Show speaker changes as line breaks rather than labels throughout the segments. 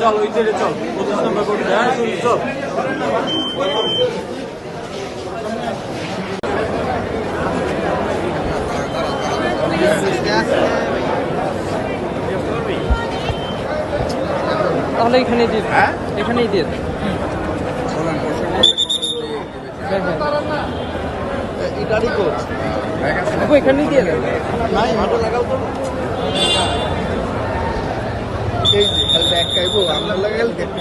চল ওই সাইডে চল 25 নম্বর কোর্টে হ্যাঁ চল
তাহলে এখানেই দিয়ে এখানেই দিয়ে
গাড়ি কোচ
এখানেই দিয়ে দেন
নাই হাঁটো লাগাও তো এই যে কাল ব্যাগ খাইবো আমরা লাগাল দেখতে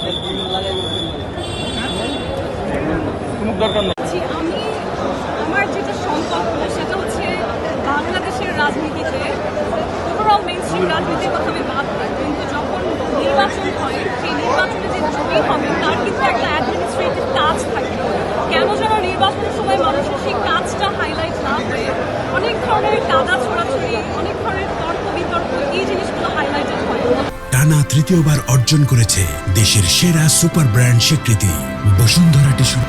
কোনো দরকার নেই
আমি আমার যেটা সংকল্প সেটা হচ্ছে বাংলাদেশের রাজনীতিতে ওভারঅল মেইনস্ট্রিম রাজনীতির কথা আমি বাদ দিই কিন্তু যখন নির্বাচন হয় সেই নির্বাচনে যে জয়ী হবে তার কিন্তু একটা অ্যাডমিনিস্ট্রেটিভ কাজ থাকে কেন যেন নির্বাচনের সময় মানুষের সেই কাজটা হাইলাইট না হয়ে অনেক ধরনের কাদা ছোড়াছড়ি অনেক ধরনের তর্ক বিতর্ক এই জিনিসগুলো হাইলাইটেড হয়
টানা তৃতীয়বার অর্জন করেছে দেশের সেরা সুপার ব্র্যান্ড স্বীকৃতি বসুন্ধরা টিস্যু।